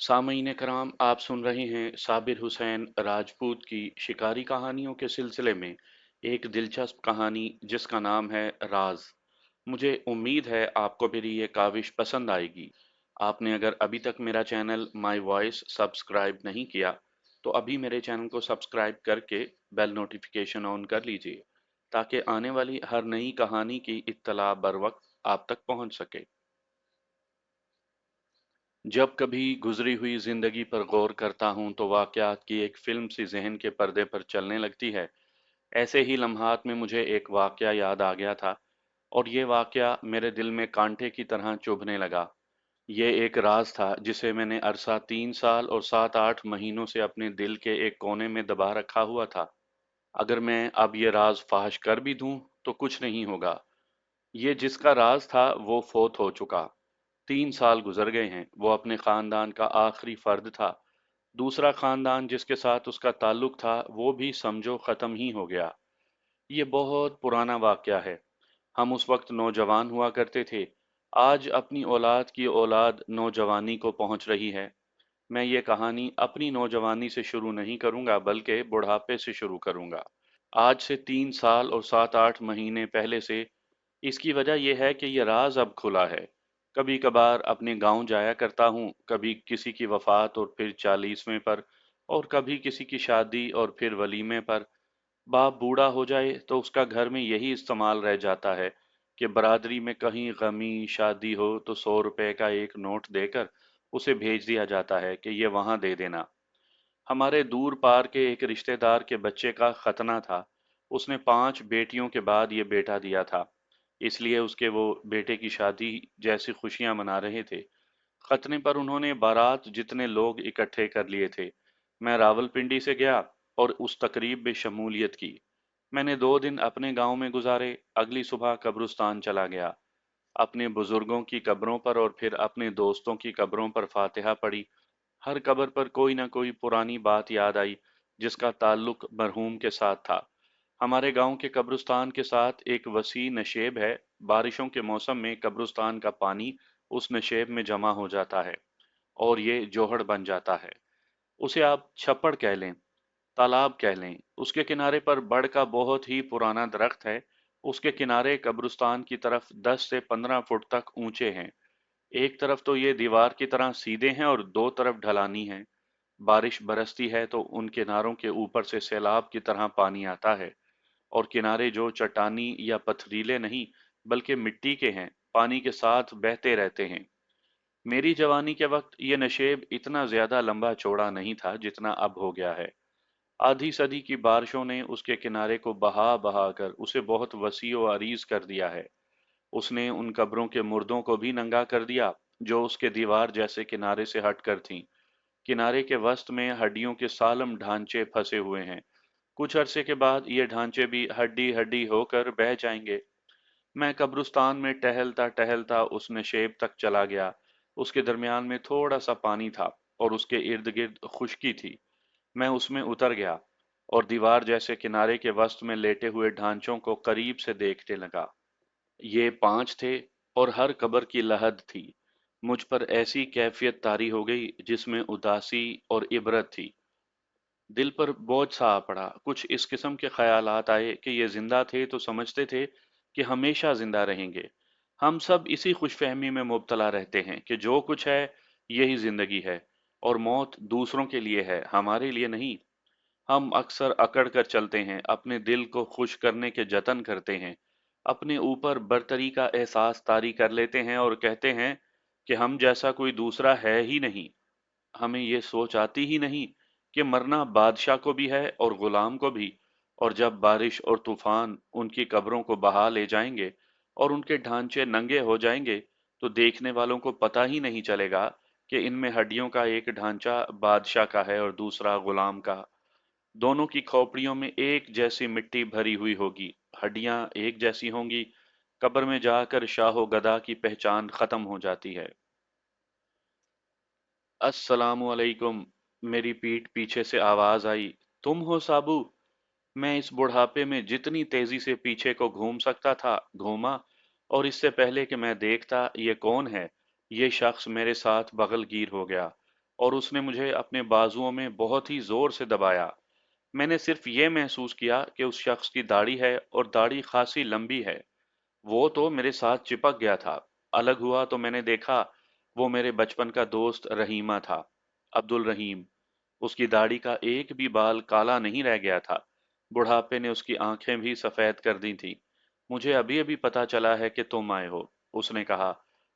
सामईन कराम, आप सुन रहे हैं साबिर हुसैन राजपूत की शिकारी कहानियों के सिलसिले में एक दिलचस्प कहानी जिसका नाम है राज। मुझे उम्मीद है आपको मेरी ये काविश पसंद आएगी। आपने अगर अभी तक मेरा चैनल माय वॉइस सब्सक्राइब नहीं किया तो अभी मेरे चैनल को सब्सक्राइब करके बेल नोटिफिकेशन ऑन कर लीजिए ताकि आने वाली हर नई कहानी की इत्तला बर वक्त आप तक पहुंच सके। जब कभी गुजरी हुई जिंदगी पर गौर करता हूं तो वाकयात की एक फिल्म सी जहन के पर्दे पर चलने लगती है। ऐसे ही लम्हात में मुझे एक वाकया याद आ गया था और ये वाकया मेरे दिल में कांटे की तरह चुभने लगा। ये एक राज था जिसे मैंने अरसा 3 साल और 7-8 महीनों से अपने दिल के एक कोने में दबा रखा हुआ था। अगर मैं अब ये राज फाश कर भी दूं तो कुछ नहीं होगा। ये जिसका राज था वो फोत हो चुका। 3 साल गुजर गए हैं। वो अपने खानदान का आखिरी फर्द था। दूसरा खानदान जिसके साथ उसका ताल्लुक था वो भी समझो खत्म ही हो गया। ये बहुत पुराना वाकया है। हम उस वक्त नौजवान हुआ करते थे। आज अपनी औलाद की औलाद नौजवानी को पहुंच रही है। मैं ये कहानी अपनी नौजवानी से शुरू नहीं करूंगा बल्कि बुढ़ापे से शुरू करूंगा। आज से 3 साल और 7-8 महीने पहले से। इसकी वजह यह है कि ये राज अब खुला है। कभी कभार अपने गांव जाया करता हूँ, कभी किसी की वफात और फिर 40वें पर, और कभी किसी की शादी और फिर वलीमे पर। बाप बूढ़ा हो जाए तो उसका घर में यही इस्तेमाल रह जाता है कि बरादरी में कहीं गमी शादी हो तो 100 रुपए का एक नोट देकर उसे भेज दिया जाता है कि ये वहां दे देना। हमारे दूर पार के एक रिश्तेदार के बच्चे का खतना था। उसने 5 बेटियों के बाद ये बेटा दिया था, इसलिए उसके वो बेटे की शादी जैसी खुशियां मना रहे थे। खतने पर उन्होंने बारात जितने लोग इकट्ठे कर लिए थे। मैं रावलपिंडी से गया और उस तकरीब में शमूलियत की। मैंने 2 दिन अपने गांव में गुजारे। अगली सुबह कब्रिस्तान चला गया। अपने बुजुर्गों की कब्रों पर और फिर अपने दोस्तों की कब्रों पर फातिहा पढ़ी। हर कब्र पर कोई ना कोई पुरानी बात याद आई जिसका ताल्लुक मरहूम के साथ था। हमारे गांव के कब्रिस्तान के साथ एक वसी नशेब है। बारिशों के मौसम में कब्रिस्तान का पानी उस नशेब में जमा हो जाता है और ये जोहड़ बन जाता है। उसे आप छप्पड़ कह लें, तालाब कह लें। उसके किनारे पर बड़ का बहुत ही पुराना दरख्त है। उसके किनारे कब्रिस्तान की तरफ 10 से 15 फुट तक ऊंचे हैं। एक तरफ तो ये दीवार की तरह सीधे हैं और दो तरफ ढलानी है। बारिश बरसती है तो उन किनारों के ऊपर से सैलाब की तरह पानी आता है, और किनारे जो चट्टानी या पथरीले नहीं बल्कि मिट्टी के हैं, पानी के साथ बहते रहते हैं। मेरी जवानी के वक्त ये नशेब इतना ज्यादा लंबा चौड़ा नहीं था जितना अब हो गया है। आधी सदी की बारिशों ने उसके किनारे को बहा बहा कर उसे बहुत वसी व अरीज कर दिया है। उसने उन कब्रों के मुर्दों को भी नंगा कर दिया जो उसके दीवार जैसे किनारे से हट कर थीं। किनारे के वस्त में हड्डियों के सालम ढांचे फंसे हुए हैं। कुछ अरसे के बाद ये ढांचे भी हड्डी हड्डी होकर बह जाएंगे। मैं कब्रिस्तान में टहलता टहलता उस नशेब तक चला गया। उसके दरमियान में थोड़ा सा पानी था और उसके इर्द गिर्द खुशकी थी। मैं उसमें उतर गया और दीवार जैसे किनारे के वस्त में लेटे हुए ढांचों को करीब से देखने लगा। ये 5 थे और हर कब्र की लहद थी। मुझ पर ऐसी कैफियत तारी हो गई जिसमें उदासी और इबरत थी। दिल पर बोझ सा आ पड़ा। कुछ इस किस्म के ख्यालात आए कि ये जिंदा थे तो समझते थे कि हमेशा जिंदा रहेंगे। हम सब इसी खुशफहमी में मुब्तला रहते हैं कि जो कुछ है यही जिंदगी है और मौत दूसरों के लिए है, हमारे लिए नहीं। हम अक्सर अकड़ कर चलते हैं, अपने दिल को खुश करने के जतन करते हैं, अपने ऊपर बरतरी का एहसास तारी कर लेते हैं और कहते हैं कि हम जैसा कोई दूसरा है ही नहीं। हमें ये सोच आती ही नहीं कि मरना बादशाह को भी है और गुलाम को भी। और जब बारिश और तूफान उनकी कब्रों को बहा ले जाएंगे और उनके ढांचे नंगे हो जाएंगे तो देखने वालों को पता ही नहीं चलेगा कि इनमें हड्डियों का एक ढांचा बादशाह का है और दूसरा गुलाम का। दोनों की खोपड़ियों में एक जैसी मिट्टी भरी हुई होगी, हड्डियां एक जैसी होंगी। कब्र में जाकर शाहो गदा की पहचान खत्म हो जाती है। अस्सलामु अलैकुम। मेरी पीठ पीछे से आवाज आई, तुम हो साबू। मैं इस बुढ़ापे में जितनी तेजी से पीछे को घूम सकता था घूमा, और इससे पहले कि मैं देखता ये कौन है, ये शख्स मेरे साथ बगलगीर हो गया और उसने मुझे अपने बाजुओं में बहुत ही जोर से दबाया। मैंने सिर्फ ये महसूस किया कि उस शख्स की दाढ़ी है और दाढ़ी खासी लंबी है। वो तो मेरे साथ चिपक गया था। अलग हुआ तो मैंने देखा वो मेरे बचपन का दोस्त रहीमा था, अब्दुल रहीम। उसकी दाढ़ी का एक भी बाल काला नहीं रह गया था। बुढ़ापे ने उसकी आंखें भी सफेद कर दी थी। मुझे अभी अभी पता चला है कि तुम आए हो, उसने कहा।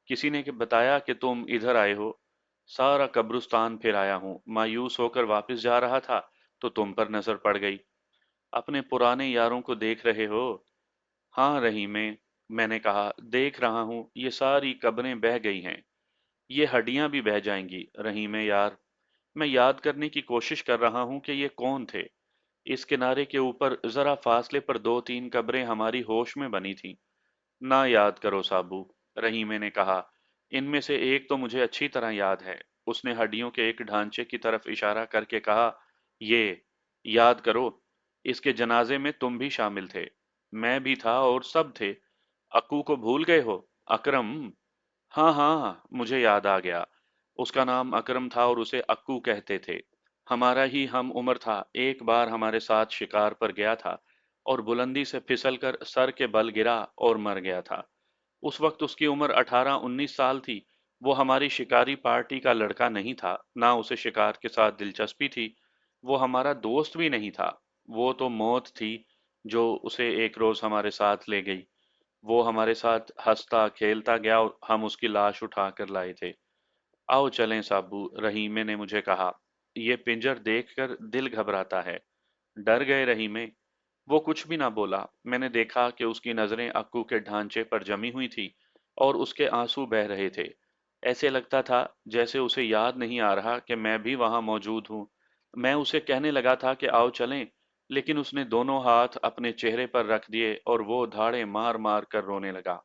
किसी ने बताया कि तुम इधर आए हो। सारा कब्रिस्तान फिर आया हूँ। मायूस होकर वापस जा रहा था तो तुम पर नजर पड़ गई। अपने पुराने यारों को देख रहे हो? हाँ रहीमे, मैंने कहा, देख रहा हूँ। ये सारी कब्रें बह गई हैं। ये हड्डियां भी बह जाएंगी रहीमे यार। मैं याद करने की कोशिश कर रहा हूँ कि ये कौन थे। इस किनारे के ऊपर जरा फासले पर दो तीन कब्रें हमारी होश में बनी थीं। ना याद करो साबू, रहीमे ने कहा। इनमें से एक तो मुझे अच्छी तरह याद है। उसने हड्डियों के एक ढांचे की तरफ इशारा करके कहा, ये याद करो, इसके जनाजे में तुम भी शामिल थे। मैं भी था और सब थे। अक्कू को भूल गए हो? अकरम। हाँ हाँ, मुझे याद आ गया। उसका नाम अकरम था और उसे अक्कू कहते थे। हमारा ही हम उम्र था। एक बार हमारे साथ शिकार पर गया था और बुलंदी से फिसलकर सर के बल गिरा और मर गया था। उस वक्त उसकी उम्र 18-19 साल थी। वो हमारी शिकारी पार्टी का लड़का नहीं था, ना उसे शिकार के साथ दिलचस्पी थी। वो हमारा दोस्त भी नहीं था। वो तो मौत थी जो उसे एक रोज हमारे साथ ले गई। वो हमारे साथ हंसता खेलता गया और हम उसकी लाश उठा कर लाए थे। आओ चलें साबू, रहीमे ने मुझे कहा। ये पिंजर देखकर दिल घबराता है। डर गए रहीमे? वो कुछ भी ना बोला। मैंने देखा कि उसकी नजरें अक्कू के ढांचे पर जमी हुई थी और उसके आंसू बह रहे थे। ऐसे लगता था जैसे उसे याद नहीं आ रहा कि मैं भी वहां मौजूद हूँ। मैं उसे कहने लगा था कि आओ चलें, लेकिन उसने दोनों हाथ अपने चेहरे पर रख दिए और वो धाड़े मार मार कर रोने लगा।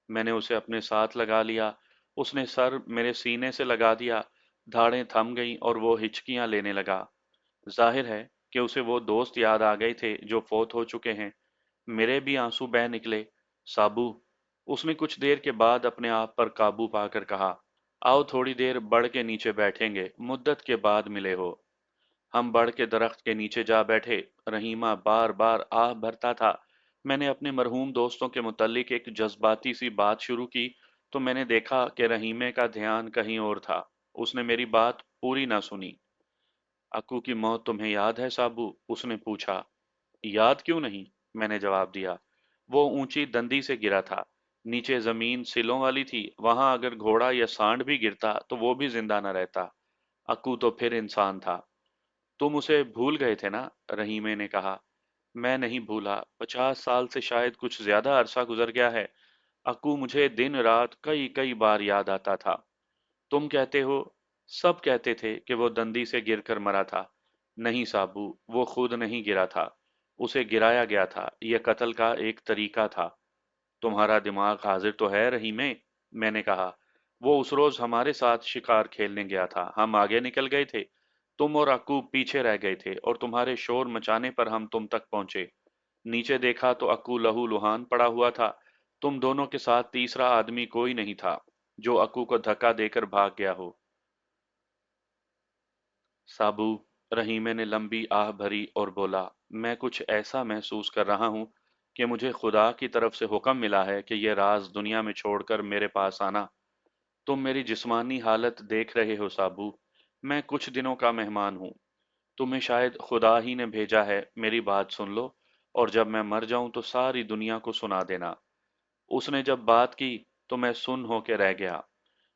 मैंने उसे अपने साथ लगा लिया। उसने सर मेरे सीने से लगा दिया। धाड़ें थम गईं और वो हिचकियां लेने लगा। जाहिर है कि उसे वो दोस्त याद आ गए थे जो फौत हो चुके हैं। मेरे भी आंसू बह निकले। साबू, उसने कुछ देर के बाद अपने आप पर काबू पाकर कहा, आओ थोड़ी देर बड़ के नीचे बैठेंगे, मुद्दत के बाद मिले हो। हम बड़ के दरख्त के नीचे जा बैठे। रहीमा बार बार आह भरता था। मैंने अपने मरहूम दोस्तों के मुतल्लिक एक जज्बाती सी बात शुरू की तो मैंने देखा कि रहीमे का ध्यान कहीं और था। उसने मेरी बात पूरी ना सुनी। अक्कू की मौत तुम्हें याद है साबू? उसने पूछा। याद क्यों नहीं, मैंने जवाब दिया। वो ऊंची दंदी से गिरा था। नीचे जमीन सिलों वाली थी। वहां अगर घोड़ा या सांड भी गिरता तो वो भी जिंदा न रहता। अक्कू तो फिर इंसान था। तुम उसे भूल गए थे ना, रहीमे ने कहा। मैं नहीं भूला। 50 साल से शायद कुछ ज्यादा अरसा गुजर गया है। अक्कू मुझे दिन रात कई कई बार याद आता था। तुम कहते हो, सब कहते थे कि वो दंदी से गिरकर मरा था। नहीं साबू, वो खुद नहीं गिरा था। उसे गिराया गया था। यह कत्ल का एक तरीका था। तुम्हारा दिमाग हाजिर तो है रहीमे, मैंने कहा। वो उस रोज हमारे साथ शिकार खेलने गया था। हम आगे निकल गए थे। तुम और अक्कू पीछे रह गए थे और तुम्हारे शोर मचाने पर हम तुम तक पहुंचे। नीचे देखा तो अक्कू लहू लुहान पड़ा हुआ था। तुम दोनों के साथ तीसरा आदमी कोई नहीं था जो अक्कू को धक्का देकर भाग गया हो। साबू, रहीमे ने लंबी आह भरी और बोला, मैं कुछ ऐसा महसूस कर रहा हूँ कि मुझे खुदा की तरफ से हुक्म मिला है कि यह राज दुनिया में छोड़कर मेरे पास आना। तुम मेरी जिस्मानी हालत देख रहे हो साबू। मैं कुछ दिनों का मेहमान हूँ। तुम्हें शायद खुदा ही ने भेजा है। मेरी बात सुन लो, और जब मैं मर जाऊं तो सारी दुनिया को सुना देना। उसने जब बात की तो मैं सुन होके रह गया।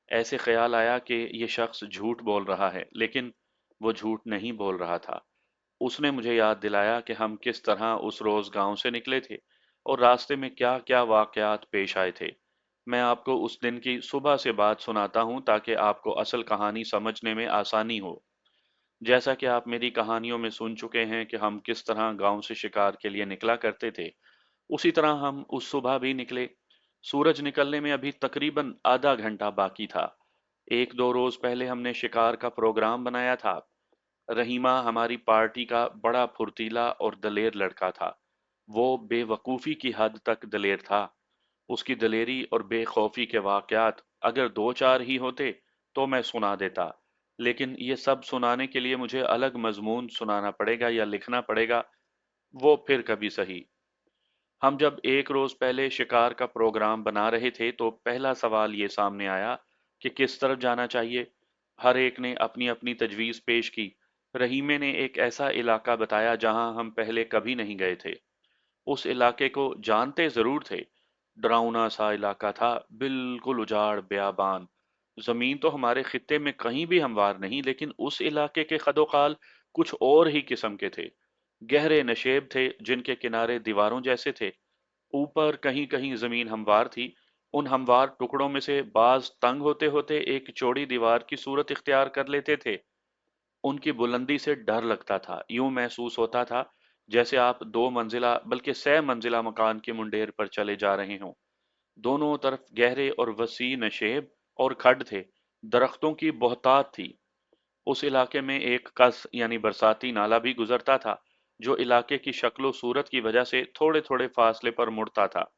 ऐसे ख्याल आया कि ये शख्स झूठ बोल रहा है, लेकिन वो झूठ नहीं बोल रहा था। उसने मुझे याद दिलाया कि हम किस तरह उस रोज गांव से निकले थे और रास्ते में क्या क्या वाकयात पेश आए थे। मैं आपको उस दिन की सुबह से बात सुनाता हूँ ताकि आपको असल कहानी समझने में आसानी हो। जैसा कि आप मेरी कहानियों में सुन चुके हैं कि हम किस तरह गांव से शिकार के लिए निकला करते थे, उसी तरह हम उस सुबह भी निकले। सूरज निकलने में अभी तकरीबन आधा घंटा बाकी था। एक दो रोज पहले हमने शिकार का प्रोग्राम बनाया था। रहीमा हमारी पार्टी का बड़ा फुर्तीला और दलेर लड़का था। वो बेवकूफ़ी की हद तक दलेर था। उसकी दलेरी और बेखौफी के वाकयात अगर दो चार ही होते तो मैं सुना देता, लेकिन ये सब सुनाने के लिए मुझे अलग मजमून सुनाना पड़ेगा या लिखना पड़ेगा, वो फिर कभी सही। हम जब एक रोज पहले शिकार का प्रोग्राम बना रहे थे तो पहला सवाल ये सामने आया कि किस तरफ जाना चाहिए। हर एक ने अपनी अपनी तजवीज पेश की। रहीमे ने एक ऐसा इलाका बताया जहां हम पहले कभी नहीं गए थे। उस इलाके को जानते जरूर थे। डरावना सा इलाका था, बिल्कुल उजाड़ बेयाबान। जमीन तो हमारे खित्ते में कहीं भी हमवार नहीं, लेकिन उस इलाके के खदोखाल कुछ और ही किस्म के थे। गहरे नशेब थे जिनके किनारे दीवारों जैसे थे। ऊपर कहीं कहीं जमीन हमवार थी। उन हमवार टुकड़ों में से बाज तंग होते होते एक चौड़ी दीवार की सूरत इख्तियार कर लेते थे। उनकी बुलंदी से डर लगता था। यूं महसूस होता था जैसे आप दो मंजिला बल्कि सह मंजिला मकान की मुंडेर पर चले जा रहे हों। दोनों तरफ गहरे और वसी नशेब और खड्ड थे। दरख्तों की बहुतात थी। उस इलाके में एक कस यानी बरसाती नाला भी गुजरता था, जो इलाके की शक्ल सूरत की वजह से थोड़े थोड़े फासले पर मुड़ता था।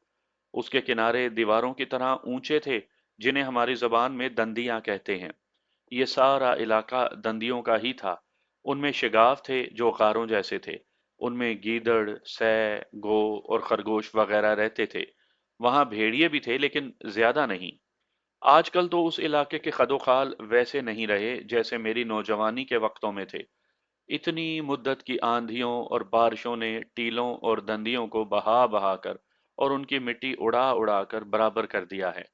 उसके किनारे दीवारों की तरह ऊंचे थे, जिन्हें हमारी जबान में दंदियां कहते हैं। ये सारा इलाका दंदियों का ही था। उनमें शिगाफ थे जो गारों जैसे थे। उनमें गीदड़, सै, गो और खरगोश वगैरह रहते थे। वहां भेड़िए भी थे, लेकिन ज्यादा नहीं। आजकल तो उस इलाके के खदोखाल वैसे नहीं रहे जैसे मेरी नौजवानी के वक्तों में थे। इतनी मुद्दत की आंधियों और बारिशों ने टीलों और दंदियों को बहा बहा कर और उनकी मिट्टी उड़ा उड़ा कर बराबर कर दिया है।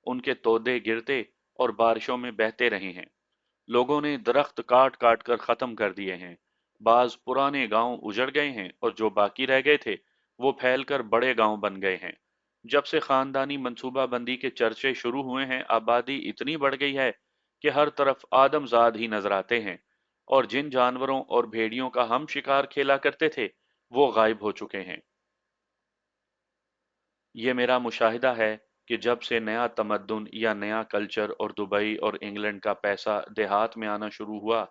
उनके तोदे गिरते और बारिशों में बहते रहे हैं। लोगों ने दरख्त काट काट कर खत्म कर दिए हैं। बाज पुराने गांव उजड़ गए हैं और जो बाकी रह गए थे वो फैलकर बड़े गांव बन गए हैं। जब से खानदानी मंसूबाबंदी के चर्चे शुरू हुए हैं, आबादी इतनी बढ़ गई है कि हर तरफ आदमजाद ही नजर आते हैं, और जिन जानवरों और भेड़ियों का हम शिकार खेला करते थे वो गायब हो चुके हैं। ये मेरा मुशाहिदा है कि जब से नया तमद्दुन या नया कल्चर और दुबई और इंग्लैंड का पैसा देहात में आना शुरू हुआ,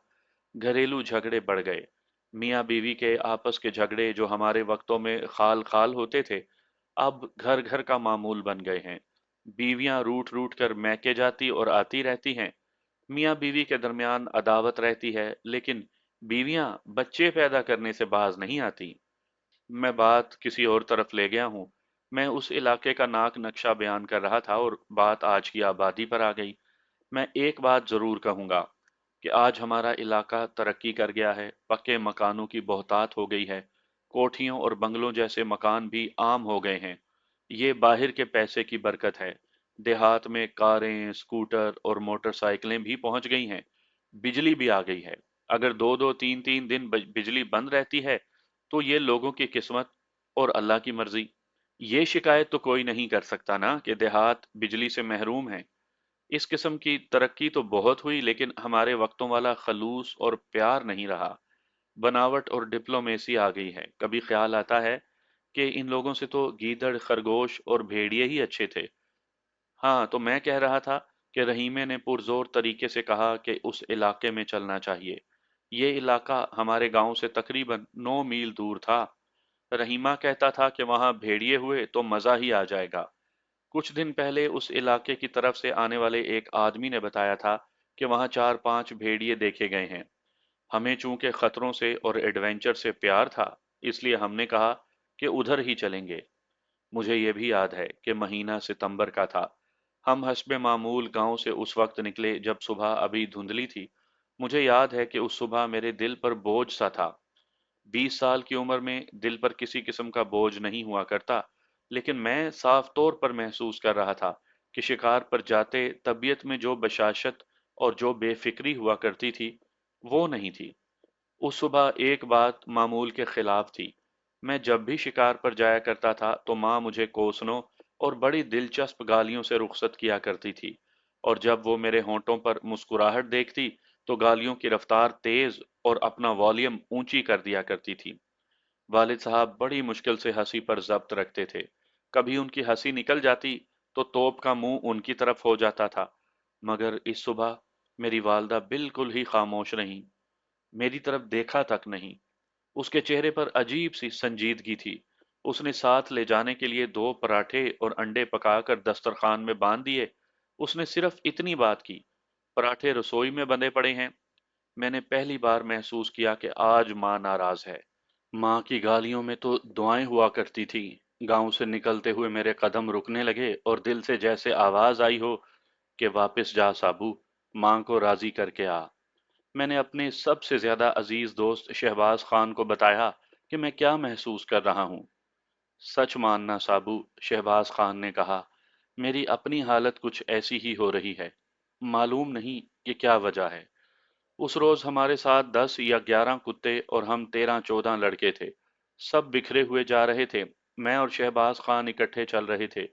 घरेलू झगड़े बढ़ गए। मियाँ बीवी के आपस के झगड़े जो हमारे वक्तों में खाल खाल होते थे, अब घर घर का मामूल बन गए हैं। बीवियां रूठ रूठ कर मैके जाती और आती रहती हैं। मियाँ बीवी के दरमियान अदावत रहती है, लेकिन बीवियां बच्चे पैदा करने से बाज नहीं आती। मैं बात किसी और तरफ ले गया हूँ। मैं उस इलाके का नाक नक्शा बयान कर रहा था और बात आज की आबादी पर आ गई। मैं एक बात जरूर कहूंगा कि आज हमारा इलाका तरक्की कर गया है। पक्के मकानों की बहुतात हो गई है। कोठियों और बंगलों जैसे मकान भी आम हो गए हैं। ये बाहर के पैसे की बरकत है। देहात में कारें, स्कूटर और मोटरसाइकिलें भी पहुंच गई हैं। बिजली भी आ गई है। अगर दो दो तीन तीन दिन बिजली बंद रहती है तो ये लोगों की किस्मत और अल्लाह की मर्जी। ये शिकायत तो कोई नहीं कर सकता ना कि देहात बिजली से महरूम है। इस किस्म की तरक्की तो बहुत हुई, लेकिन हमारे वक्तों वाला खलूस और प्यार नहीं रहा। बनावट और डिप्लोमेसी आ गई है। कभी ख्याल आता है कि इन लोगों से तो गीदड़, खरगोश और भेड़िए ही अच्छे थे। हाँ, तो मैं कह रहा था कि रहीमे ने पुरजोर तरीके से कहा कि उस इलाके में चलना चाहिए। ये इलाका हमारे गांव से तकरीबन 9 मील दूर था। रहीमा कहता था कि वहां भेड़िए हुए तो मजा ही आ जाएगा। कुछ दिन पहले उस इलाके की तरफ से आने वाले एक आदमी ने बताया था कि वहां 4-5 भेड़िए देखे गए हैं। हमें चूंकि खतरों से और एडवेंचर से प्यार था, इसलिए हमने कहा कि उधर ही चलेंगे। मुझे ये भी याद है कि महीना सितंबर का था। हम हस्बे मामूल गांव से उस वक्त निकले जब सुबह अभी धुंधली थी। मुझे याद है कि उस सुबह मेरे दिल पर बोझ सा था। 20 साल की उम्र में दिल पर किसी किस्म का बोझ नहीं हुआ करता, लेकिन मैं साफ तौर पर महसूस कर रहा था कि शिकार पर जाते तबीयत में जो बशाशत और जो बेफिक्री हुआ करती थी, वो नहीं थी। उस सुबह एक बात मामूल के खिलाफ थी। मैं जब भी शिकार पर जाया करता था तो माँ मुझे कोसनों और बड़ी दिलचस्प गालियों से रुखसत किया करती थी, और जब वो मेरे होंठों पर मुस्कुराहट देखती तो गालियों की रफ्तार तेज और अपना वॉल्यूम ऊंची कर दिया करती थी। वालिद साहब बड़ी मुश्किल से हंसी पर जब्त रखते थे। कभी उनकी हंसी निकल जाती तो तोप का मुंह उनकी तरफ हो जाता था। मगर इस सुबह मेरी वालदा बिल्कुल ही खामोश रहीं। मेरी तरफ देखा तक नहीं। उसके चेहरे पर अजीब सी संजीदगी थी। उसने साथ ले जाने के लिए 2 पराठे और अंडे पकाकर दस्तरखान में बांध दिए। उसने सिर्फ इतनी बात की, पराठे रसोई में बंधे पड़े हैं। मैंने पहली बार महसूस किया कि आज माँ नाराज है। माँ की गालियों में तो दुआएं हुआ करती थी। गांव से निकलते हुए मेरे कदम रुकने लगे और दिल से जैसे आवाज आई हो कि वापस जा साबू, माँ को राजी करके आ। मैंने अपने सबसे ज्यादा अजीज दोस्त शहबाज खान को बताया कि मैं क्या महसूस कर रहा हूँ। सच मानना साबू, शहबाज खान ने कहा, मेरी अपनी हालत कुछ ऐसी ही हो रही है। मालूम नहीं कि क्या वजह है। उस रोज हमारे साथ 10 या 11 कुत्ते और हम 13-14 लड़के थे। सब बिखरे हुए जा रहे थे। मैं और शहबाज खान इकट्ठे चल रहे थे।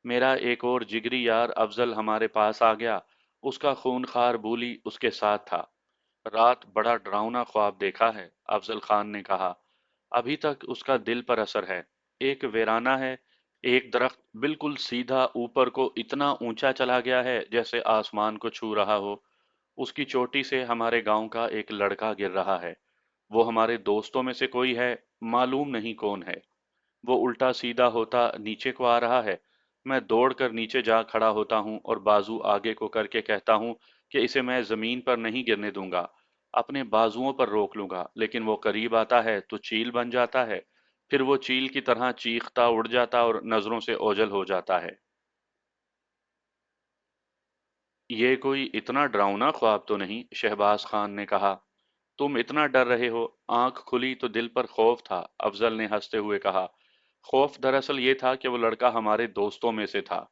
मेरा एक और जिगरी यार अफजल हमारे पास आ गया। उसका खूनखार बूली उसके साथ था। रात बड़ा डरावना ख्वाब देखा है, अफजल खान ने कहा। अभी तक उसका दिल पर असर है। एक वीराना है। एक दरख्त बिल्कुल सीधा ऊपर को इतना ऊंचा चला गया है जैसे आसमान को छू रहा हो। उसकी चोटी से हमारे गांव का एक लड़का गिर रहा है। वो हमारे दोस्तों में से कोई है, मालूम नहीं कौन है। वो उल्टा सीधा होता नीचे को आ रहा है। मैं दौड़कर नीचे जा खड़ा होता हूँ और बाजू आगे को करके कहता हूँ कि इसे मैं जमीन पर नहीं गिरने दूंगा, अपने बाजुओं पर रोक लूंगा। लेकिन वो करीब आता है तो चील बन जाता है। फिर वो चील की तरह चीखता उड़ जाता और नजरों से ओझल हो जाता है। ये कोई इतना डरावना ख्वाब तो नहीं, शहबाज खान ने कहा। तुम इतना डर रहे हो। आंख खुली तो दिल पर खौफ था, अफजल ने हंसते हुए कहा। खौफ दरअसल ये था कि वो लड़का हमारे दोस्तों में से था।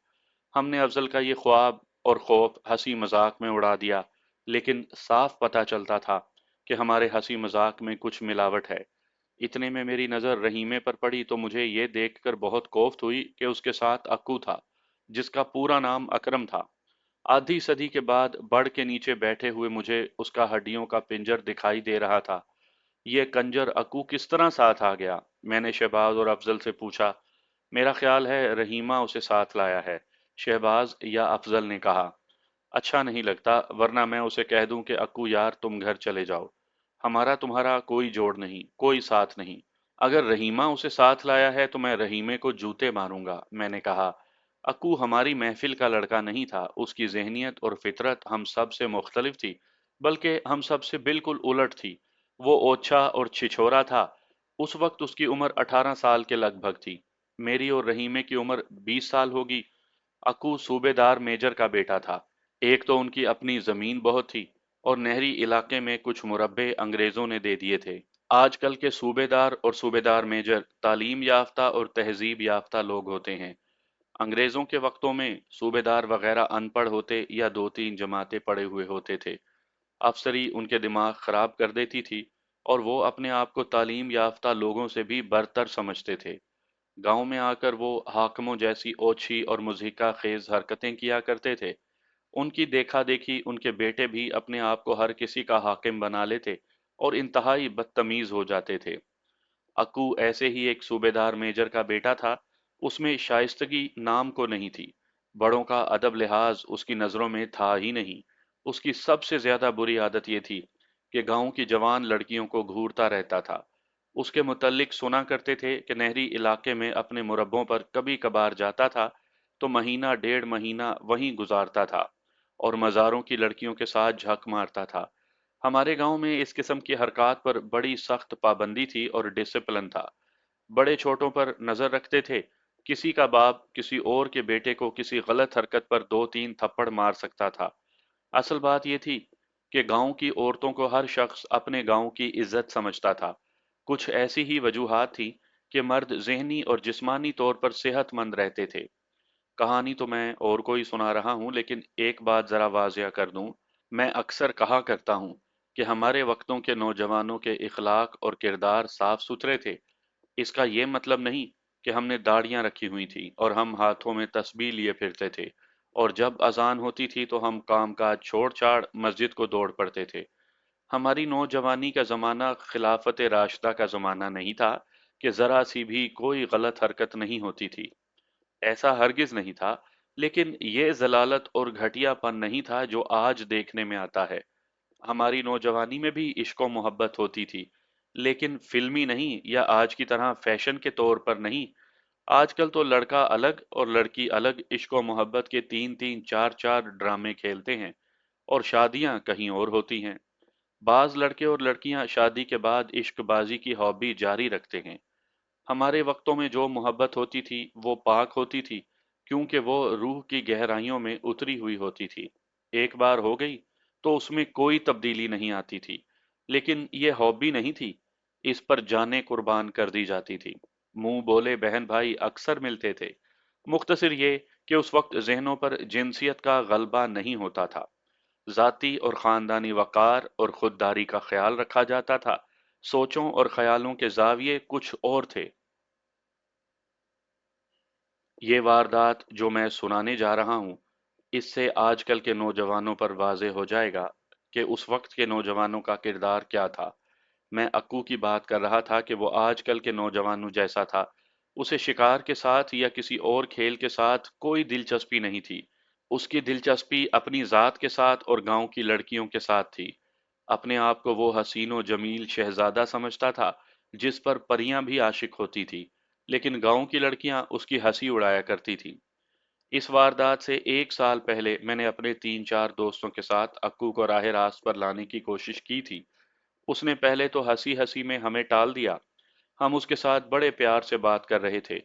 हमने अफजल का ये ख्वाब और खौफ हंसी मजाक में उड़ा दिया। लेकिन साफ पता चलता था कि हमारे हंसी मजाक में कुछ मिलावट है। इतने में मेरी नज़र रहीमे पर पड़ी तो मुझे ये देखकर बहुत कोफ्त हुई कि उसके साथ अक्कू था, जिसका पूरा नाम अकरम था। आधी सदी के बाद बड़ के नीचे बैठे हुए मुझे उसका हड्डियों का पिंजर दिखाई दे रहा था। ये कंजर अक्कू किस तरह साथ आ गया? मैंने शहबाज और अफजल से पूछा। मेरा ख्याल है रहीमा उसे साथ लाया है, शहबाज या अफजल ने कहा। अच्छा नहीं लगता, वरना मैं उसे कह दूं कि अक्कू यार तुम घर चले जाओ। हमारा तुम्हारा कोई जोड़ नहीं, कोई साथ नहीं। अगर रहीमा उसे साथ लाया है तो मैं रहीमे को जूते मारूंगा, मैंने कहा। अक्कू हमारी महफिल का लड़का नहीं था। उसकी जहनियत और फितरत हम सब से मुख्तलिफ थी, बल्कि हम सब से बिल्कुल उलट थी। वो ओछा और छिछोरा था। उस वक्त उसकी उम्र 18 साल के लगभग थी। मेरी और रहीमे की उम्र 20 साल होगी। अक्कू सूबेदार मेजर का बेटा था। एक तो उनकी अपनी जमीन बहुत थी और नहरी इलाके में कुछ मुरब्बे अंग्रेजों ने दे दिए थे। आजकल के सूबेदार और सूबेदार मेजर तालीम याफ्ता और तहजीब याफ्ता लोग होते हैं। अंग्रेजों के वक्तों में सूबेदार वगैरह अनपढ़ होते या 2-3 जमातें पढ़े हुए होते थे। अफसरी उनके दिमाग खराब कर देती थी और वो अपने आप को तालीम याफ्ता लोगों से भी बरतर समझते थे। गांव में आकर वो हाकिमों जैसी ओछी और मुज़हिका खेज हरकतें किया करते थे। उनकी देखा देखी उनके बेटे भी अपने आप को हर किसी का हाकिम बना लेते और इंतहाई बदतमीज हो जाते थे। अक्कू ऐसे ही एक सूबेदार मेजर का बेटा था। उसमें शाइस्तगी नाम को नहीं थी। बड़ों का अदब लिहाज उसकी नज़रों में था ही नहीं। उसकी सबसे ज्यादा बुरी आदत ये थी कि गांव की जवान लड़कियों को घूरता रहता था। उसके मुतल्लिक सुना करते थे कि नहरी इलाके में अपने मुरब्बों पर कभी कभार जाता था तो महीना 1.5 महीना वहीं गुजारता था और मज़ारों की लड़कियों के साथ झक मारता था। हमारे गांव में इस किस्म की हरकत पर बड़ी सख्त पाबंदी थी और डिसिप्लिन था। बड़े छोटों पर नजर रखते थे। किसी का बाप किसी और के बेटे को किसी गलत हरकत पर 2-3 थप्पड़ मार सकता था। असल बात यह थी कि गांव की औरतों को हर शख्स अपने गांव की इज्जत समझता था। कुछ ऐसी ही वजूहात थी कि मर्द ज़हनी और जिस्मानी तौर पर सेहतमंद रहते थे। कहानी तो मैं और कोई सुना रहा हूँ, लेकिन एक बात जरा वाजिया कर दूं। मैं अक्सर कहा करता हूँ कि हमारे वक्तों के नौजवानों के इखलाक और किरदार साफ सुथरे थे। इसका ये मतलब नहीं कि हमने दाढ़ियां रखी हुई थी और हम हाथों में तस्बीह लिए फिरते थे और जब अजान होती थी तो हम कामकाज छोड़ छाड़ मस्जिद को दौड़ पड़ते थे। हमारी नौजवानी का ज़माना खिलाफत राशिदा का ज़माना नहीं था कि ज़रा सी भी कोई गलत हरकत नहीं होती थी। ऐसा हरगिज नहीं था। लेकिन ये जलालत और घटियापन नहीं था जो आज देखने में आता है। हमारी नौजवानी में भी इश्क और मोहब्बत होती थी, लेकिन फिल्मी नहीं या आज की तरह फैशन के तौर पर नहीं। आजकल तो लड़का अलग और लड़की अलग इश्क और मोहब्बत के 3-3 4-4 ड्रामे खेलते हैं और शादियां कहीं और होती हैं। बाज लड़के और लड़कियां शादी के बाद इश्कबाजी की हॉबी जारी रखते हैं। हमारे वक्तों में जो मोहब्बत होती थी वो पाक होती थी, क्योंकि वो रूह की गहराइयों में उतरी हुई होती थी। एक बार हो गई तो उसमें कोई तब्दीली नहीं आती थी। लेकिन ये हॉबी नहीं थी, इस पर जानें कुर्बान कर दी जाती थी। मुंह बोले बहन भाई अक्सर मिलते थे। मुख्तसर ये कि उस वक्त जहनों पर जिनसियत का गलबा नहीं होता था। ज़ाती और ख़ानदानी वक़ार और ख़ुददारी का ख़्याल रखा जाता था। सोचों और ख़यालों के ज़ाविये कुछ और थे। ये वारदात जो मैं सुनाने जा रहा हूँ, इससे आजकल के नौजवानों पर वाज़ेह हो जाएगा कि उस वक्त के नौजवानों का किरदार क्या था। मैं अक्कू की बात कर रहा था कि वो आजकल के नौजवानों जैसा था। उसे शिकार के साथ या किसी और खेल के साथ कोई दिलचस्पी नहीं थी। उसकी दिलचस्पी अपनी ज़ात के साथ और गांव की लड़कियों के साथ थी। अपने आप को वो हसीन व जमील शहजादा समझता था, जिस पर परियां भी आशिक होती थी, लेकिन गांव की लड़कियां उसकी हंसी उड़ाया करती थी। इस वारदात से एक साल पहले मैंने अपने 3-4 दोस्तों के साथ अक्कू को राह रास्त पर लाने की कोशिश की थी। उसने पहले तो हंसी हंसी में हमें टाल दिया। हम उसके साथ बड़े प्यार से बात कर रहे थे।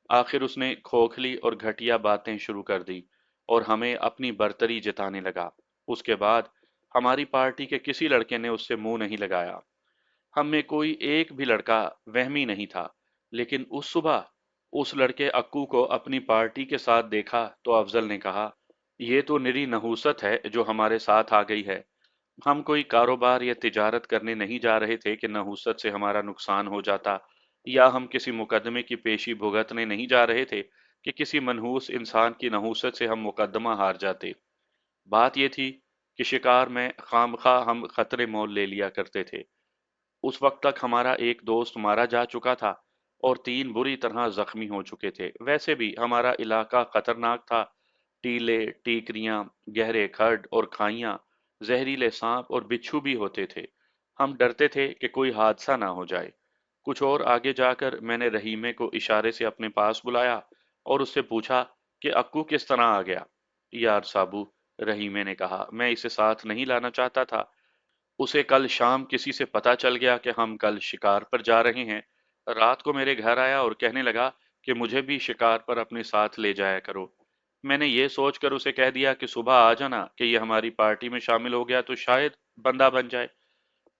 आखिर उसने खोखली और घटिया बातें शुरू कर दी और हमें अपनी बर्तरी जताने लगा। उसके बाद हमारी पार्टी के किसी लड़के ने उससे मुंह नहीं लगाया। हम में कोई एक भी लड़का वहमी नहीं था। लेकिन उस सुबह उस लड़के अक्कू को अपनी पार्टी के साथ देखा तो अफजल ने कहा, ये तो निरी नहूसत है जो हमारे साथ आ गई है। हम कोई कारोबार या तिजारत करने नहीं जा रहे थे कि नहूसत से हमारा नुकसान हो जाता, या हम किसी मुकदमे की पेशी भुगतने नहीं जा रहे थे कि किसी मनहूस इंसान की नहूसत से हम मुकदमा हार जाते। बात यह थी कि शिकार में खामखा हम खतरे मोल ले लिया करते थे। उस वक्त तक हमारा एक दोस्त मारा जा चुका था और 3 बुरी तरह जख्मी हो चुके थे। वैसे भी हमारा इलाका खतरनाक था। टीले, टीकरियां, गहरे खड्ड और खाइयां, जहरीले सांप और बिच्छू भी होते थे। हम डरते थे कि कोई हादसा ना हो जाए। कुछ और आगे जाकर मैंने रहीमे को इशारे से अपने पास बुलाया और उससे पूछा कि अक्कू किस तरह आ गया। यार साबू, रहीमे ने कहा, मैं इसे साथ नहीं लाना चाहता था। उसे कल शाम किसी से पता चल गया कि हम कल शिकार पर जा रहे हैं। रात को मेरे घर आया और कहने लगा कि मुझे भी शिकार पर अपने साथ ले जाया करो। मैंने ये सोचकर उसे कह दिया कि सुबह आ जाना, कि ये हमारी पार्टी में शामिल हो गया तो शायद बंदा बन जाए।